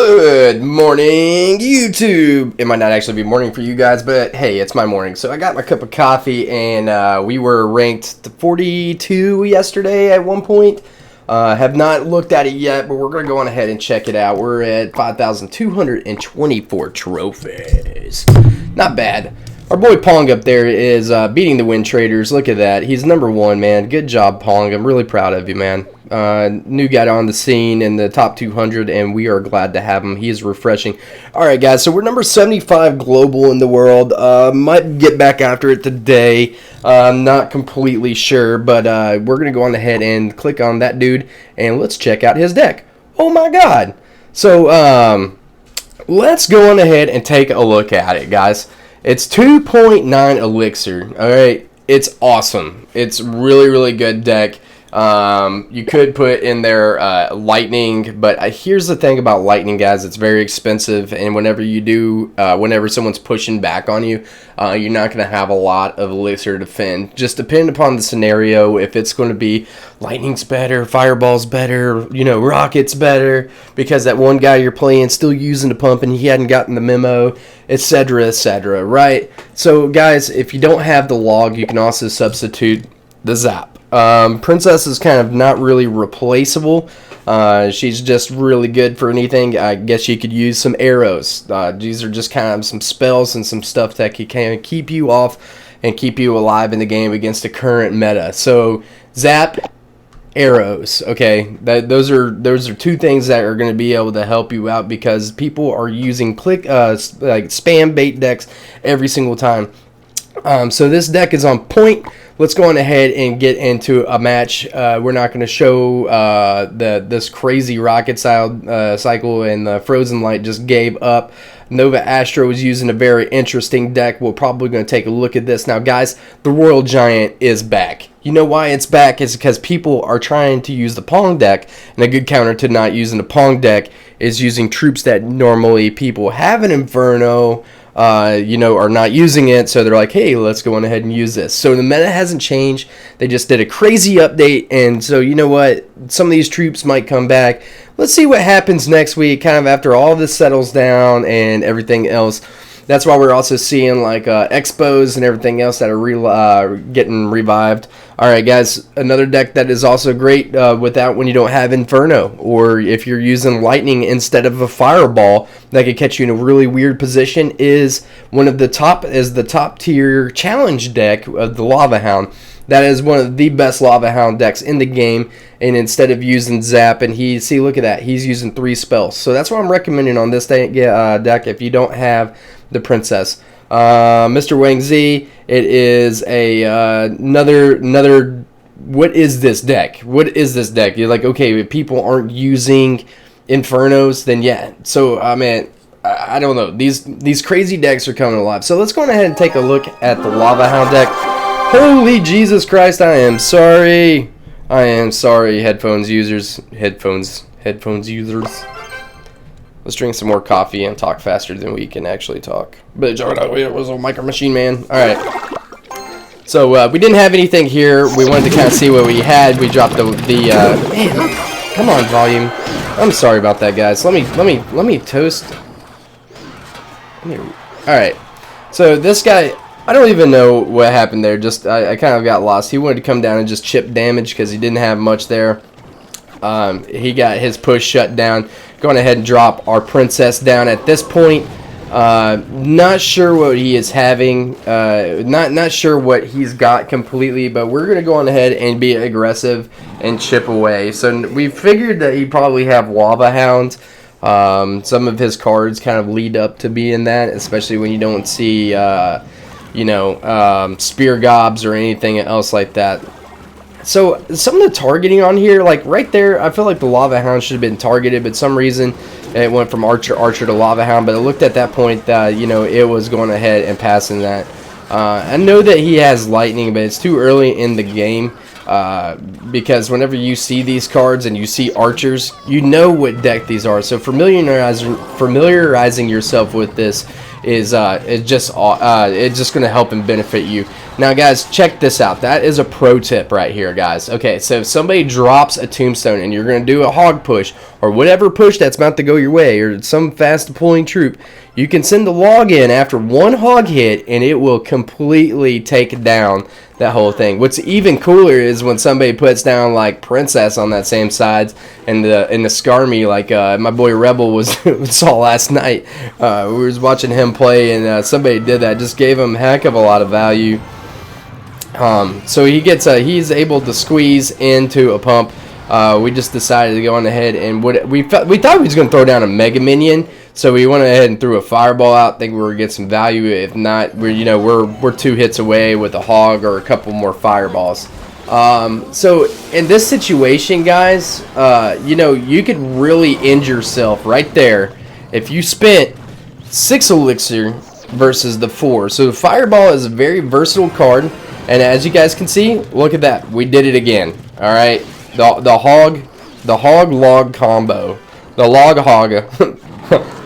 Good morning, YouTube. It might not actually be morning for you guys, but hey, it's my morning. So I got my cup of coffee, and we were ranked 42 yesterday at one point. Have not looked at it yet, but we're going to go on ahead and check it out. We're at 5,224 trophies. Not bad. Our boy Pong up there is beating the win traders. Look at that. He's number one, man. Good job, Pong. I'm really proud of you, man. New guy on the scene in the top 200, and we are glad to have him. He is refreshing. All right, guys, so we're number 75 global in the world. Might get back after it today. I'm not completely sure, but we're going to go on ahead and click on that dude, and let's check out his deck. Oh, my God. So let's go on ahead and take a look at it, guys. It's 2.9 elixir. All right, it's awesome. It's really, really good deck. You could put in there lightning, but here's the thing about lightning, guys. It's very expensive, and whenever you do, whenever someone's pushing back on you, you're not going to have a lot of elixir to defend. Just depending upon the scenario, if it's going to be lightning's better, fireball's better, you know, rocket's better, because that one guy you're playing still using the pump and he hadn't gotten the memo, etc., right? So, guys, if you don't have the log, you can also substitute the zap. Princess is kind of not really replaceable. She's just really good for anything. I guess you could use some arrows. These are just kind of some spells and some stuff that can kind of keep you off and keep you alive in the game against the current meta. So zap, arrows. Okay, those are two things that are going to be able to help you out because people are using like spam bait decks every single time. So this deck is on point. Let's go on ahead and get into a match. We're not going to show this crazy rocket cycle, and the Frozen Light just gave up. Nova Astro is using a very interesting deck. We're probably going to take a look at this. Now, guys, the Royal Giant is back. You know why it's back? It's because people are trying to use the Pong deck, and a good counter to not using the Pong deck is using troops that normally people have an Inferno, are not using it, so they're like, hey, let's go on ahead and use this. So the meta hasn't changed. They just did a crazy update, and so you know what? Some of these troops might come back. Let's see what happens next week, kind of after all this settles down and everything else. That's why we're also seeing like expos and everything else that are getting revived. All right, guys, another deck that is also great without when you don't have Inferno, or if you're using Lightning instead of a Fireball that could catch you in a really weird position, is the top tier challenge deck of the Lava Hound. That is one of the best Lava Hound decks in the game, and instead of using Zap, and look at that, he's using 3 spells. So that's what I'm recommending on this deck if you don't have the Princess. Mr. Wang Z, it is another. What is this deck? What is this deck? You're like, okay, if people aren't using Infernos, then yeah. So I don't know. These crazy decks are coming alive. So let's go ahead and take a look at the Lava Hound deck. Holy Jesus Christ! I am sorry. Headphones users. Let's drink some more coffee and talk faster than we can actually talk. But it was a micro machine, man. Alright. So, we didn't have anything here. We wanted to kind of see what we had. We dropped the man, come on, volume. I'm sorry about that, guys. Let me toast. Alright. So, this guy, I don't even know what happened there. Just, I kind of got lost. He wanted to come down and just chip damage because he didn't have much there. He got his push shut down. Going ahead and drop our Princess down at this point. Not sure what he is having. Not sure what he's got completely, but we're going to go on ahead and be aggressive and chip away. So we figured that he'd probably have Lava Hound. Some of his cards kind of lead up to being that, especially when you don't see, Spear Gobs or anything else like that. So, some of the targeting on here, like right there, I feel like the Lava Hound should have been targeted, but some reason it went from Archer to Lava Hound, but I looked at that point that, it was going ahead and passing that. I know that he has Lightning, but it's too early in the game, because whenever you see these cards and you see Archers, you know what deck these are. So, familiarizing yourself with this is just it's just going to help and benefit you. Now, guys, check this out. That is a pro tip right here, guys. Okay, so if somebody drops a tombstone and you're going to do a hog push or whatever push that's about to go your way or some fast deploying troop, you can send the log in after one hog hit and it will completely take down that whole thing. What's even cooler is when somebody puts down like Princess on that same side and the Skarmy, like my boy Rebel was saw last night. We was watching him play and somebody did that. Just gave him a heck of a lot of value. So he's able to squeeze into a pump. We just decided to go on ahead and we thought we was going to throw down a Mega Minion. So we went ahead and threw a fireball out. Think we were gonna get some value. If not, we're 2 hits away with a hog or a couple more fireballs. So in this situation, guys, you could really end yourself right there if you spent 6 elixir versus the 4. So the fireball is a very versatile card, and as you guys can see, look at that. We did it again. All right, the hog log combo, the log hog.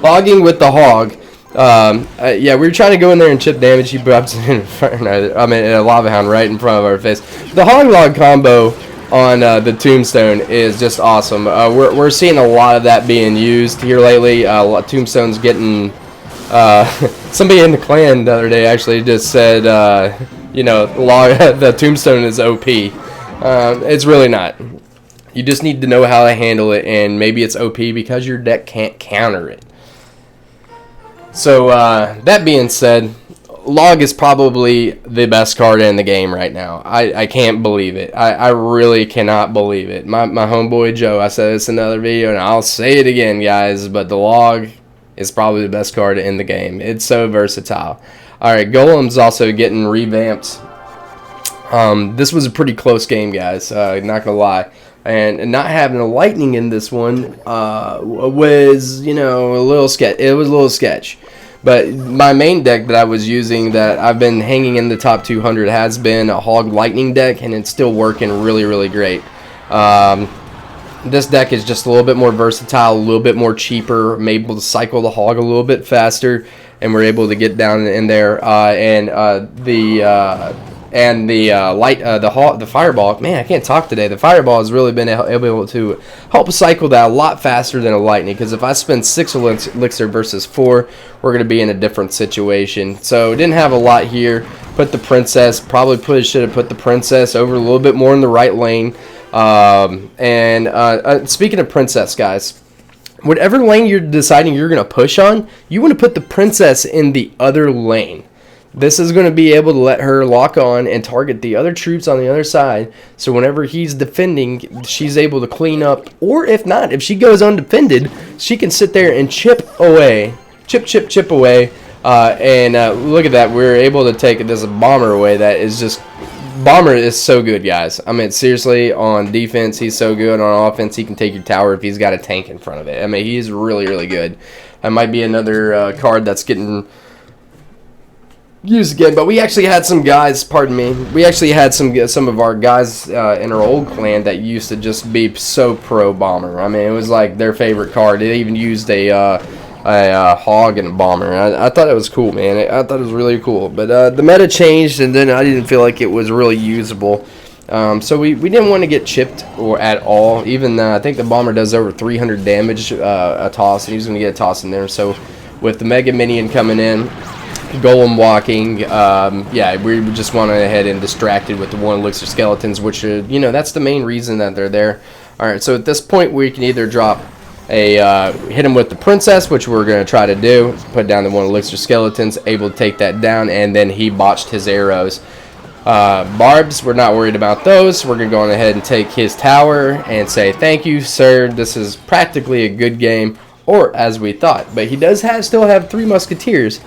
Logging with the hog. Yeah, we were trying to go in there and chip damage. He drops in a lava hound right in front of our face. The hog log combo on the tombstone is just awesome. We're seeing a lot of that being used here lately. Tombstone's getting somebody in the clan the other day actually just said the tombstone is OP. It's really not. You just need to know how to handle it, and maybe it's OP because your deck can't counter it. So, that being said, Log is probably the best card in the game right now. I can't believe it. I really cannot believe it. My homeboy Joe, I said this in another video, and I'll say it again, guys, but the Log is probably the best card in the game. It's so versatile. Alright, Golem's also getting revamped. This was a pretty close game, guys, not gonna lie. And not having a lightning in this one was, a little sketch. It was a little sketch. But my main deck that I was using that I've been hanging in the top 200 has been a Hog Lightning deck, and it's still working really, really great. This deck is just a little bit more versatile, a little bit more cheaper. I'm able to cycle the Hog a little bit faster, and we're able to get down in there. The fireball, man, I can't talk today. The fireball has really been able to help cycle that a lot faster than a lightning, because if I spend 6 elixir versus 4, we're going to be in a different situation. So didn't have a lot here. Put the Princess, should have put the Princess over a little bit more in the right lane. Speaking of Princess, guys, whatever lane you're deciding you're going to push on, you want to put the Princess in the other lane. This is going to be able to let her lock on and target the other troops on the other side. So whenever he's defending, she's able to clean up. Or if not, if she goes undefended, she can sit there and chip away. Chip away. Look at that. We're able to take this bomber away. That is just... Bomber is so good, guys. I mean, seriously, on defense, he's so good. On offense, he can take your tower if he's got a tank in front of it. I mean, he's really, really good. That might be another card that's getting... used again, but we actually had some guys, we actually had some of our guys in our old clan that used to just be so pro bomber. I mean, it was like their favorite card. They even used a hog and a bomber. I thought it was cool, man. I thought it was really cool, but the meta changed, and then I didn't feel like it was really usable. So we didn't want to get chipped or at all. Even I think the bomber does over 300 damage a toss, and he's going to get a toss in there. So with the Mega Minion coming in, Golem walking, we just went ahead and distracted with the 1 elixir skeletons, which are, that's the main reason that they're there. Alright, so at this point we can either drop hit him with the Princess, which we're going to try to do, put down the 1 elixir skeletons, able to take that down, and then he botched his arrows. Barbs, we're not worried about those. We're going to go ahead and take his tower and say, thank you, sir. This is practically a good game, or as we thought. But he does still have 3 musketeers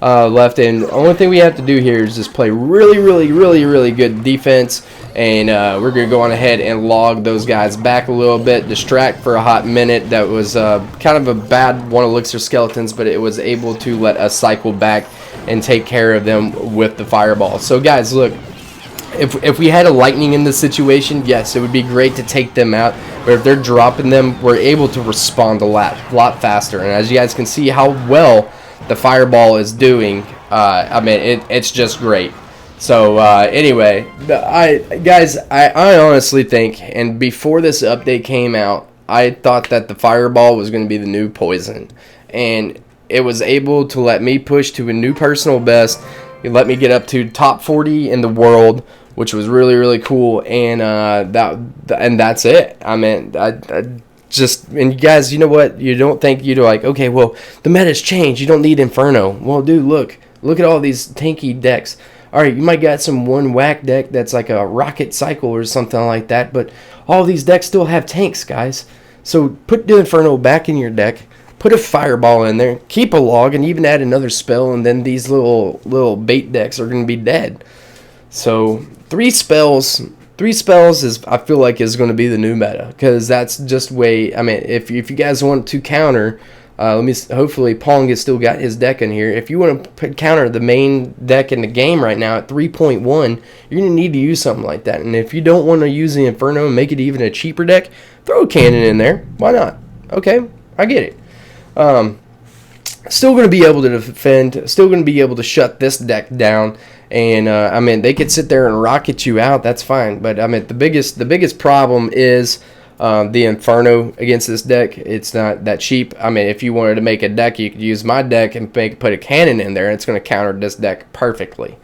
left, and the only thing we have to do here is just play really good defense, and we're going to go on ahead and log those guys back a little bit, distract for a hot minute. That was kind of a bad 1 elixir skeletons, but it was able to let us cycle back and take care of them with the fireball. So guys, look, if we had a lightning in this situation, yes, it would be great to take them out, but if they're dropping them, we're able to respond a lot faster. And as you guys can see how well the Fireball is doing, I mean, it's just great. So anyway, I honestly think, and before this update came out, I thought that the Fireball was going to be the new Poison, and it was able to let me push to a new personal best. It let me get up to top 40 in the world, which was really, really cool, and that's it. I mean, and you guys, you know what? You don't think you're like, okay, well, the meta's changed. You don't need Inferno. Well, dude, look at all these tanky decks. All right, you might got some one whack deck that's like a Rocket Cycle or something like that, but all these decks still have tanks, guys. So put the Inferno back in your deck, put a Fireball in there, keep a log, and even add another spell, and then these little bait decks are going to be dead. So three spells is, I feel like, is going to be the new meta, because that's just way. I mean, if you guys want to counter, hopefully Pong has still got his deck in here. If you want to counter the main deck in the game right now at 3.1, you're going to need to use something like that. And if you don't want to use the Inferno and make it even a cheaper deck, throw a cannon in there. Why not? Okay, I get it. Still going to be able to defend, still going to be able to shut this deck down, and I mean, they could sit there and rocket you out, that's fine, but I mean, the biggest problem is the Inferno against this deck. It's not that cheap. I mean, if you wanted to make a deck, you could use my deck and put a cannon in there, and it's going to counter this deck perfectly.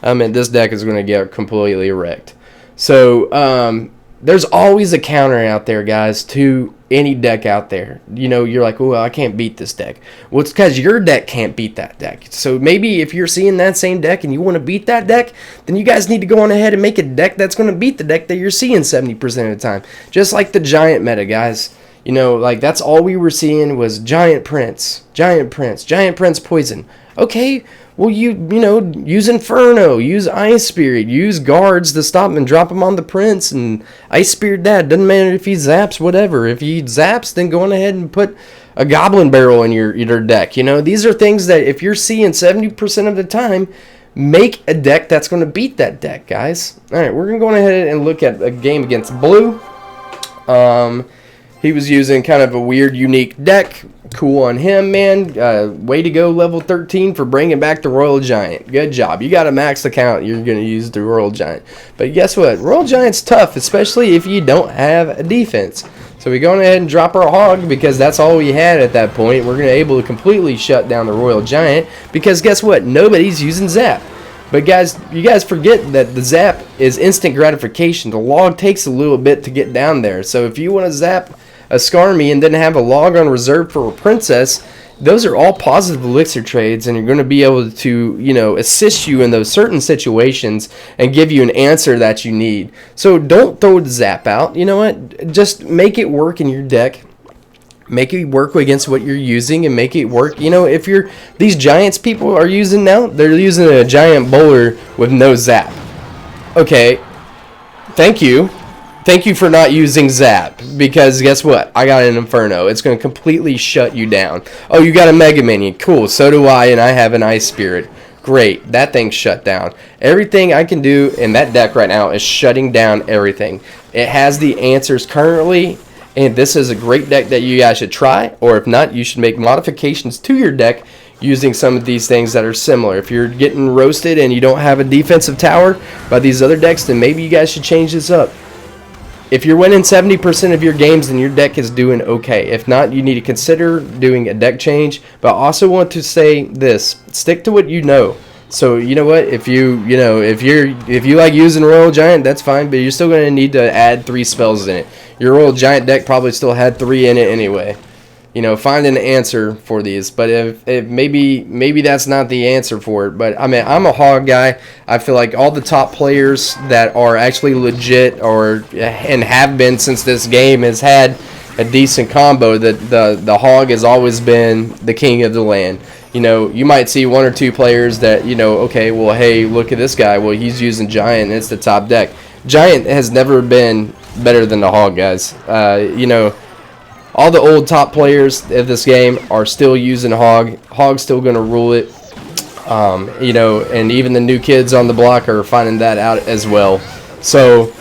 I mean, this deck is going to get completely wrecked. So there's always a counter out there, guys, to any deck out there. You know, you're like, oh, well, I can't beat this deck. Well, it's because your deck can't beat that deck. So maybe if you're seeing that same deck and you want to beat that deck, then you guys need to go on ahead and make a deck that's going to beat the deck that you're seeing 70% of the time. Just like the Giant meta, guys. You know, like, that's all we were seeing was Giant Prince, Giant Prince Poison. Okay, well, you know, use Inferno, use Ice Spirit, use Guards to stop and drop him on the Prince, and Ice Spirit that. Doesn't matter if he zaps, whatever. If he zaps, then go on ahead and put a Goblin Barrel in your deck. You know, these are things that if you're seeing 70% of the time, make a deck that's going to beat that deck, guys. All right, we're going to go ahead and look at a game against Blue. He was using kind of a weird, unique deck. Cool on him, man. Way to go, level 13, for bringing back the Royal Giant. Good job. You got a max account, you're going to use the Royal Giant. But guess what? Royal Giant's tough, especially if you don't have a defense. So we're going ahead and drop our Hog, because that's all we had at that point. We're going to be able to completely shut down the Royal Giant, because guess what? Nobody's using Zap. But guys, you guys forget that the Zap is instant gratification. The log takes a little bit to get down there. So if you want to zap a Skarmy and then have a log on reserve for a Princess, those are all positive elixir trades, and you're going to be able to, you know, assist you in those certain situations and give you an answer that you need. So don't throw the Zap out. You know what? Just make it work in your deck. Make it work against what you're using, and make it work. You know, if these Giants people are using now, they're using a Giant Bowler with no Zap. Okay, thank you. Thank you for not using Zap, because guess what? I got an Inferno. It's going to completely shut you down. Oh, you got a Mega Minion. Cool, so do I, and I have an Ice Spirit. Great, that thing's shut down. Everything I can do in that deck right now is shutting down everything. It has the answers currently, and this is a great deck that you guys should try, or if not, you should make modifications to your deck using some of these things that are similar. If you're getting roasted and you don't have a defensive tower by these other decks, then maybe you guys should change this up. If you're winning 70% of your games, then your deck is doing okay. If not, you need to consider doing a deck change. But I also want to say this: stick to what you know. So you know what? If you like using Royal Giant, that's fine. But you're still going to need to add 3 spells in it. Your Royal Giant deck probably still had 3 in it anyway. You know, find an answer for these. But if maybe that's not the answer for it. But I mean, I'm a Hog guy. I feel like all the top players that are actually legit and have been since this game has had a decent combo. The Hog has always been the king of the land. You know, you might see 1 or 2 players that, you know, okay, well, hey, look at this guy. Well, he's using Giant, and it's the top deck. Giant has never been better than the Hog, guys. You know, all the old top players of this game are still using Hog. Hog's still going to rule it. You know, and even the new kids on the block are finding that out as well. So,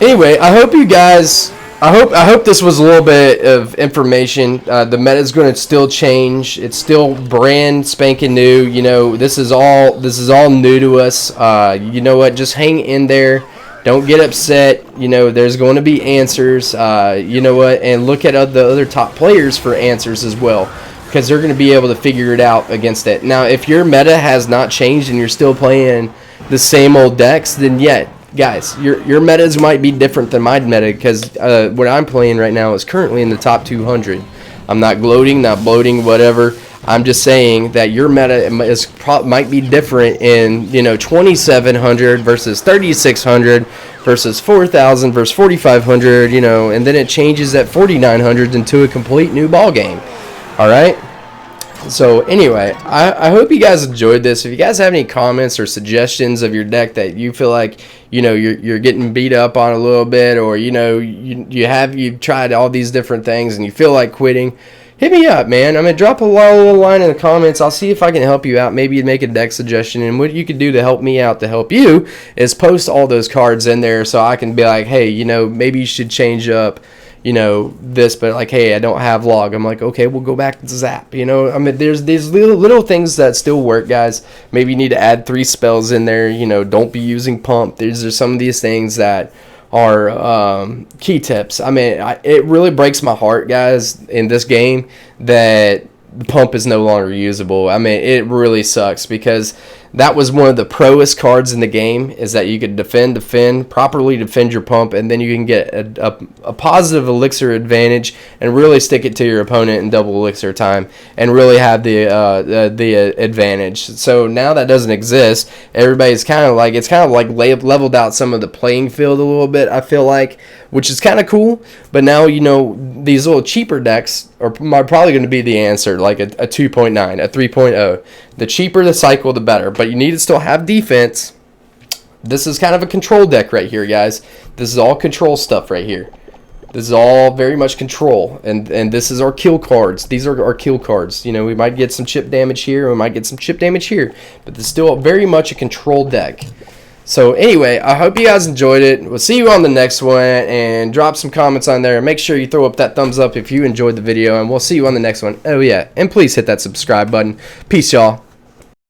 anyway, I hope you guys I hope this was a little bit of information. The meta is going to still change. It's still brand spanking new. You know, this is all new to us. You know what? Just hang in there. Don't get upset. You know, there's going to be answers. You know what? And look at the other top players for answers as well, because they're going to be able to figure it out against it. Now, if your meta has not changed and you're still playing the same old decks, then yeah, guys, your metas might be different than my meta, because what I'm playing right now is currently in the top 200. I'm not gloating, not bloating, whatever. I'm just saying that your meta might be different in, you know, 2,700 versus 3,600 versus 4,000 versus 4,500, you know, and then it changes at 4,900 into a complete new ball game. All right. So anyway, I hope you guys enjoyed this. If you guys have any comments or suggestions of your deck that you feel like, you know, you're getting beat up on a little bit, or you know you've tried all these different things and you feel like quitting, hit me up, man. I'm gonna drop a little line in the comments. I'll see if I can help you out. Maybe make a deck suggestion, and what you could do to help me out to help you is post all those cards in there so I can be like, hey, you know, maybe you should change up, you know, this, but like, hey, I don't have log. I'm like, okay, we'll go back to zap. You know, I mean, there's these little things that still work, guys. Maybe you need to add 3 spells in there. You know, don't be using pump. There's some of these things that are key tips. I mean, it really breaks my heart, guys, in this game that the pump is no longer usable. I mean, it really sucks, because that was one of the proest cards in the game, is that you could properly defend your pump, and then you can get a positive elixir advantage and really stick it to your opponent in double elixir time and really have the advantage. So now that doesn't exist. Everybody's kind of like, it's kind of like leveled out some of the playing field a little bit, I feel like, which is kind of cool. But now, you know, these little cheaper decks are probably going to be the answer, like a 2.9, a 3.0. The cheaper the cycle, the better. But you need to still have defense. This is kind of a control deck right here, guys. This is all control stuff right here. This is all very much control. And this is our kill cards. These are our kill cards. You know, we might get some chip damage here. We might get some chip damage here. But this is still very much a control deck. So anyway, I hope you guys enjoyed it. We'll see you on the next one, and drop some comments on there. Make sure you throw up that thumbs up if you enjoyed the video, and we'll see you on the next one. Oh yeah, and please hit that subscribe button. Peace, y'all.